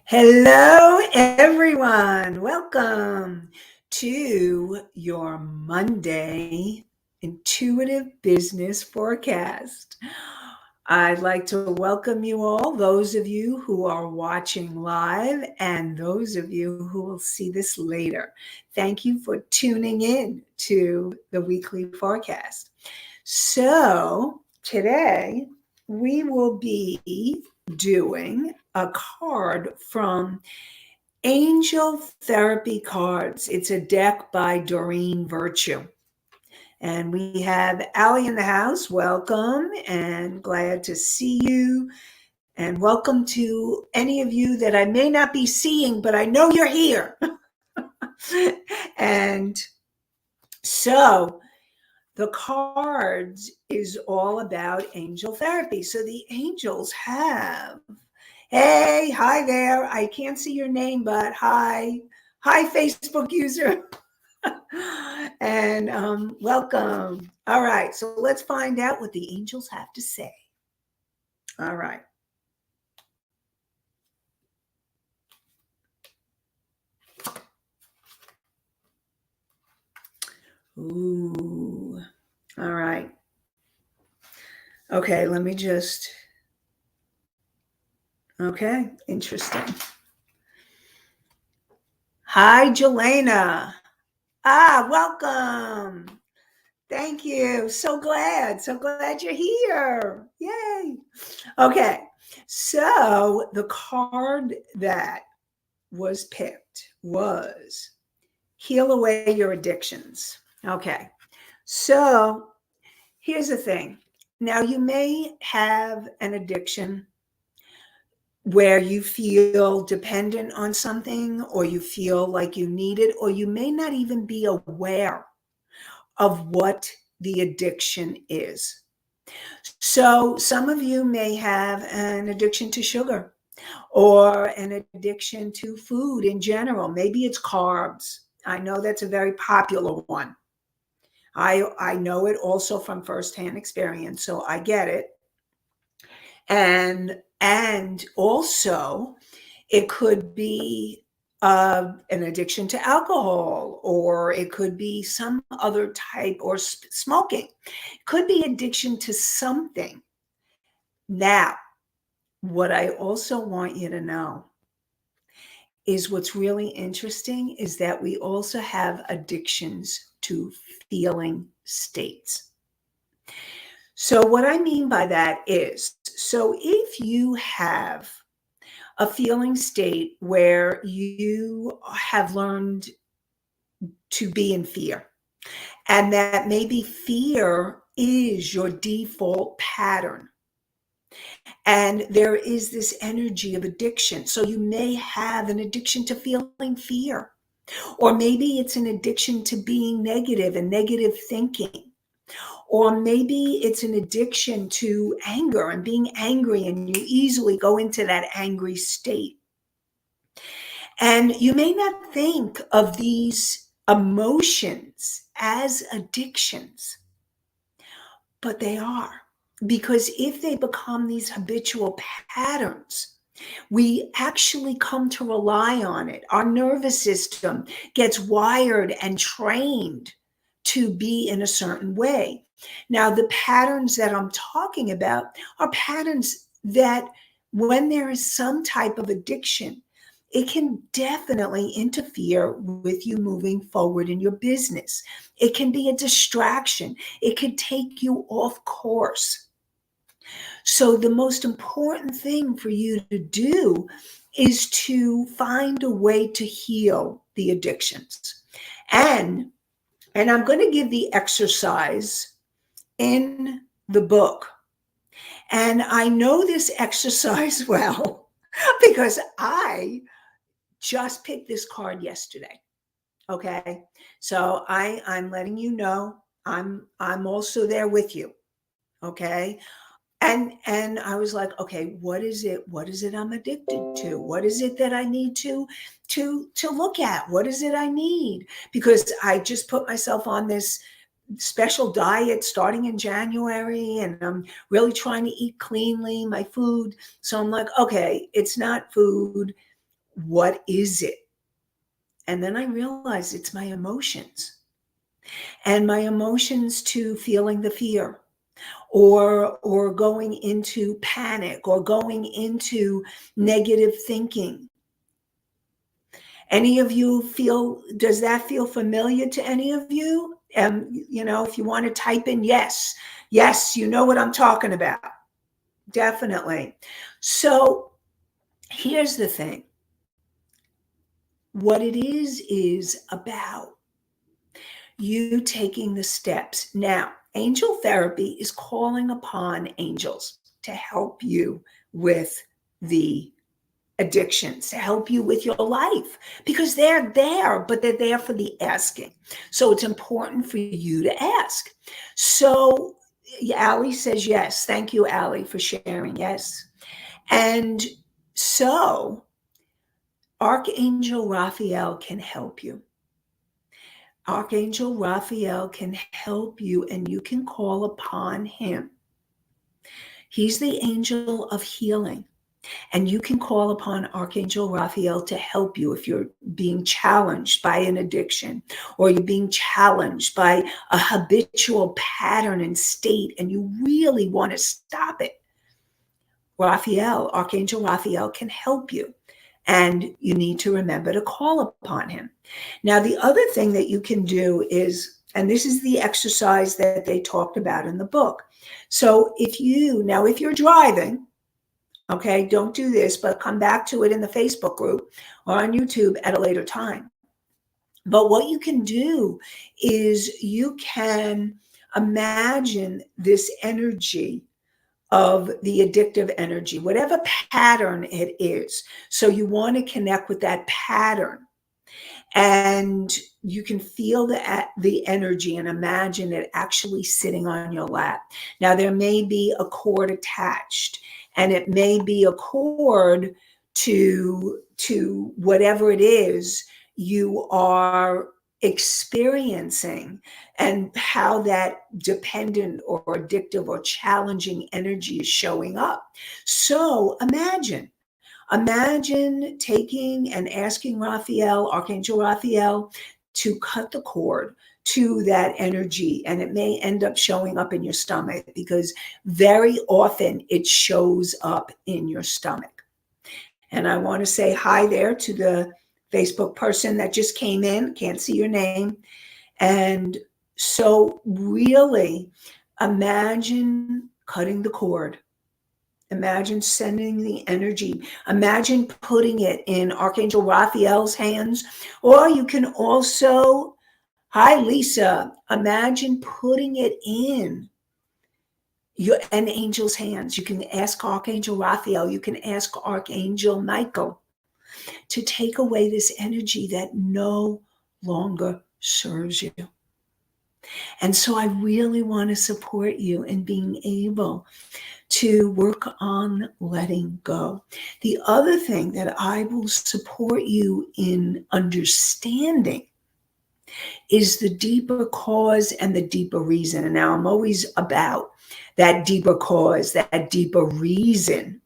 Hello, everyone. Welcome to your Monday Intuitive Business Forecast. I'd like to welcome you all, those of you who are watching live and those of you who will see this later. Thank you for tuning in to the weekly forecast. So today we will be doing a card from Angel Therapy Cards. It's a deck by Doreen Virtue. And we have Allie in the house. Welcome and glad to see you. And welcome to any of you that I may not be seeing, but I know you're here. And so the cards is all about angel therapy. So the angels have, hey, hi there. I can't see your name, but hi. Hi, Facebook user. And welcome. All right, so let's find out what the angels have to say. All right. Ooh. All right. Okay, let me just. Okay, interesting. Hi, Jelena. Welcome. Thank you. So glad you're here. Yay. Okay, so the card that was picked was Heal Away Your Addictions. Okay, so here's the thing. Now, you may have an addiction where you feel dependent on something, or you feel like you need it, or you may not even be aware of what the addiction is. So some of you may have an addiction to sugar or an addiction to food in general. Maybe it's carbs. I know that's a very popular one. I know it also from firsthand experience, so I get it. And also it could be an addiction to alcohol, or it could be some other type, or smoking. It could be addiction to something. Now, what I also want you to know is what's really interesting is that we also have addictions to feeling states. So what I mean by that is, so if you have a feeling state where you have learned to be in fear, and that maybe fear is your default pattern, and there is this energy of addiction. So you may have an addiction to feeling fear, or maybe it's an addiction to being negative and negative thinking. Or maybe it's an addiction to anger and being angry, and you easily go into that angry state. And you may not think of these emotions as addictions, but they are. Because if they become these habitual patterns, we actually come to rely on it. Our nervous system gets wired and trained to be in a certain way. Now, the patterns that I'm talking about are patterns that, when there is some type of addiction, it can definitely interfere with you moving forward in your business. It can be a distraction. It can take you off course. So the most important thing for you to do is to find a way to heal the addictions. And I'm going to give the exercise in the book. And I know this exercise well because I just picked this card yesterday. Okay. So I'm letting you know I'm also there with you. Okay. And I was like, okay, what is it I'm addicted to? What is it that I need to look at? What is it I need? Because I just put myself on this special diet starting in January, and I'm really trying to eat cleanly, my food. So I'm like, okay, it's not food. What is it? And then I realized it's my emotions, and my emotions to feeling the fear, or going into panic, or going into negative thinking. Any of you does that feel familiar to any of you? If you want to type in yes, you know what I'm talking about. Definitely. So here's the thing. What it is about you taking the steps. Now, angel therapy is calling upon angels to help you with the addictions, to help you with your life, because they're there, but they're there for the asking. So it's important for you to ask. So Allie says yes. Thank you, Allie, for sharing. Yes. And so Archangel Raphael can help you. Archangel Raphael can help you, and you can call upon him. He's the angel of healing. And you can call upon Archangel Raphael to help you if you're being challenged by an addiction, or you're being challenged by a habitual pattern and state, and you really want to stop it. Archangel Raphael can help you. And you need to remember to call upon him. Now, the other thing that you can do is, and this is the exercise that they talked about in the book. So if you're driving, okay, don't do this, but come back to it in the Facebook group or on YouTube at a later time. But what you can do is you can imagine this energy of the addictive energy, whatever pattern it is. So you want to connect with that pattern, and you can feel the energy and imagine it actually sitting on your lap. Now, there may be a cord attached, and it may be a cord to whatever it is you are experiencing, and how that dependent or addictive or challenging energy is showing up. So imagine taking and asking Archangel Raphael, to cut the cord to that energy, and it may end up showing up in your stomach, because very often it shows up in your stomach. And I want to say hi there to the Facebook person that just came in. Can't see your name. And so really imagine cutting the cord. Imagine sending the energy. Imagine putting it in Archangel Raphael's hands. Or you can also, hi Lisa, imagine putting it in an angel's hands. You can ask Archangel Raphael, you can ask Archangel Michael to take away this energy that no longer serves you. And so I really want to support you in being able to work on letting go. The other thing that I will support you in understanding is the deeper cause and the deeper reason. And now I'm always about that deeper cause, that deeper reason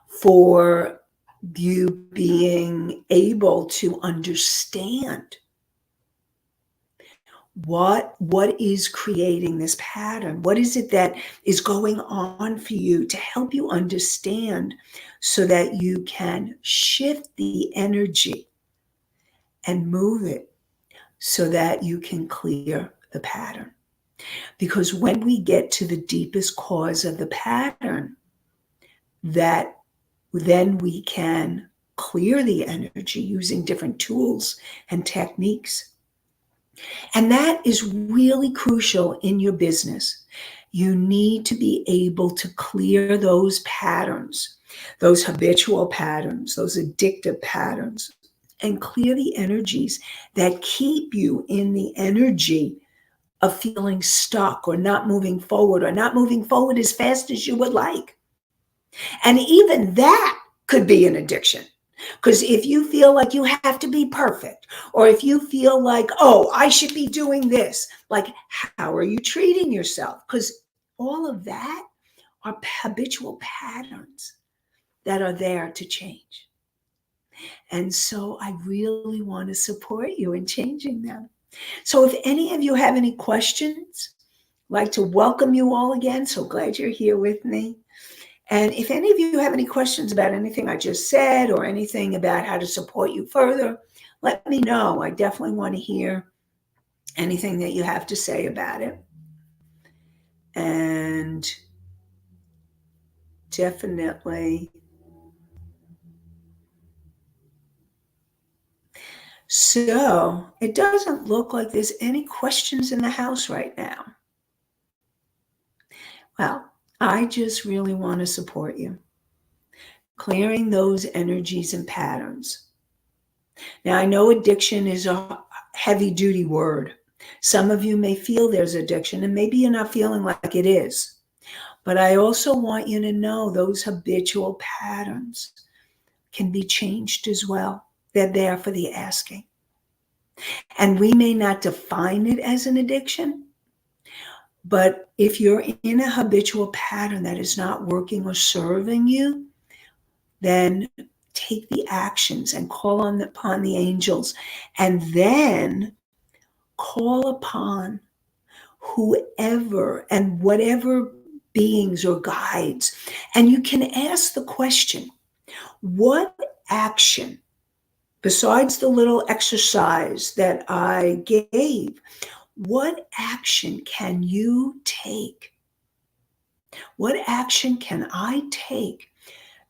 for you being able to understand what is creating this pattern. What is it that is going on for you, to help you understand, so that you can shift the energy and move it so that you can clear the pattern. Because when we get to the deepest cause of the pattern, that then we can clear the energy using different tools and techniques. And that is really crucial in your business. You need to be able to clear those patterns, those habitual patterns, those addictive patterns, and clear the energies that keep you in the energy of feeling stuck, or not moving forward as fast as you would like. And even that could be an addiction. Because if you feel like you have to be perfect, or if you feel like, oh, I should be doing this, like, how are you treating yourself? Because all of that are habitual patterns that are there to change. And so I really want to support you in changing them. So if any of you have any questions, I'd like to welcome you all again. So glad you're here with me. And if any of you have any questions about anything I just said or anything about how to support you further, let me know. I definitely want to hear anything that you have to say about it. And definitely. So it doesn't look like there's any questions in the house right now. Well, I just really want to support you, clearing those energies and patterns. Now, I know addiction is a heavy duty word. Some of you may feel there's addiction, and maybe you're not feeling like it is. But I also want you to know those habitual patterns can be changed as well. They're there for the asking. And we may not define it as an addiction, but if you're in a habitual pattern that is not working or serving you, then take the actions and call upon the angels, and then call upon whoever and whatever beings or guides. And you can ask the question, what action, besides the little exercise that I gave, what action can you take? What action can I take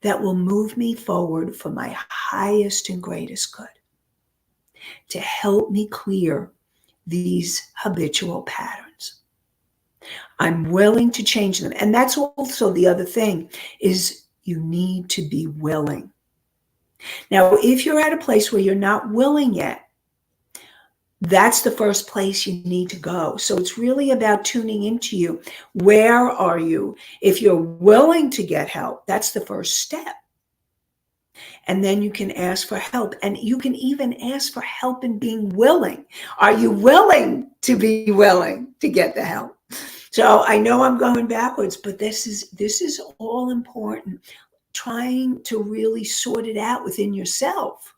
that will move me forward for my highest and greatest good, to help me clear these habitual patterns? I'm willing to change them. And that's also the other thing, is you need to be willing. Now, if you're at a place where you're not willing yet, that's the first place you need to go. So it's really about tuning into you. Where are you? If you're willing to get help, that's the first step. And then you can ask for help. And you can even ask for help in being willing. Are you willing to be willing to get the help? So I know I'm going backwards, but this is all important. Trying to really sort it out within yourself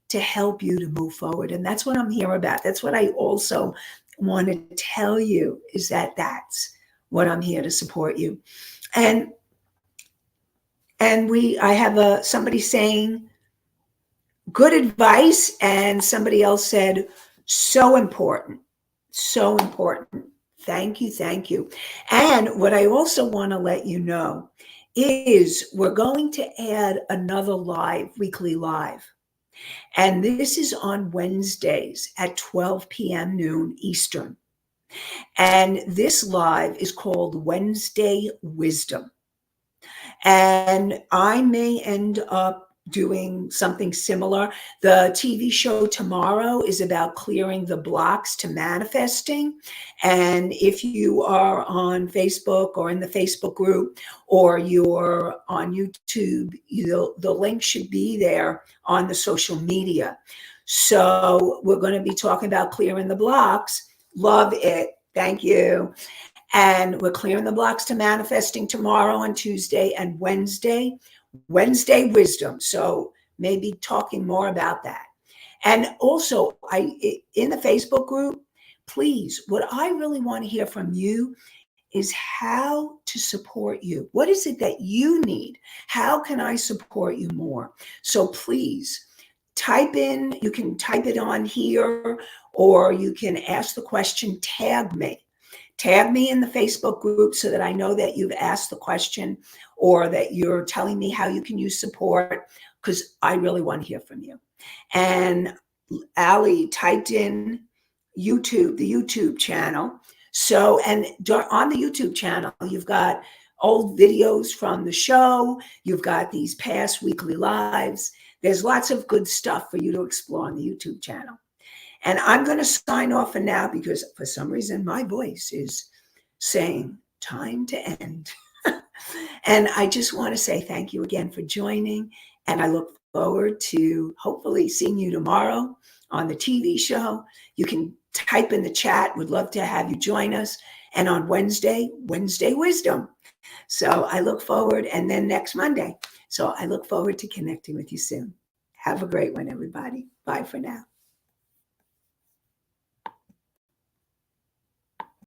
to help you to move forward. And that's what I'm here about. That's what I also want to tell you, is that that's what I'm here to support you. And I have somebody saying good advice, and somebody else said so important. So important. Thank you. Thank you. And what I also want to let you know is we're going to add another weekly live. And this is on Wednesdays at 12 p.m. noon Eastern. And this live is called Wednesday Wisdom. And I may end up doing something similar. The TV show tomorrow is about clearing the blocks to manifesting. And if you are on Facebook or in the Facebook group, or you're on YouTube, the link should be there on the social media. So we're going to be talking about clearing the blocks. Love it. Thank you. And we're clearing the blocks to manifesting tomorrow on Tuesday, and Wednesday Wisdom. So maybe talking more about that. And also, in the Facebook group, please, what I really want to hear from you is how to support you. What is it that you need? How can I support you more? So please type in, you can type it on here, or you can ask the question, tag me. Tag me in the Facebook group so that I know that you've asked the question, or that you're telling me how you can use support, because I really want to hear from you. And Ali typed in YouTube, the YouTube channel. So, and on the YouTube channel, you've got old videos from the show. You've got these past weekly lives. There's lots of good stuff for you to explore on the YouTube channel. And I'm going to sign off for now, because for some reason my voice is saying time to end. And I just want to say thank you again for joining. And I look forward to hopefully seeing you tomorrow on the TV show. You can type in the chat. Would love to have you join us. And on Wednesday Wisdom. So I look forward, and then next Monday. So I look forward to connecting with you soon. Have a great one, everybody. Bye for now.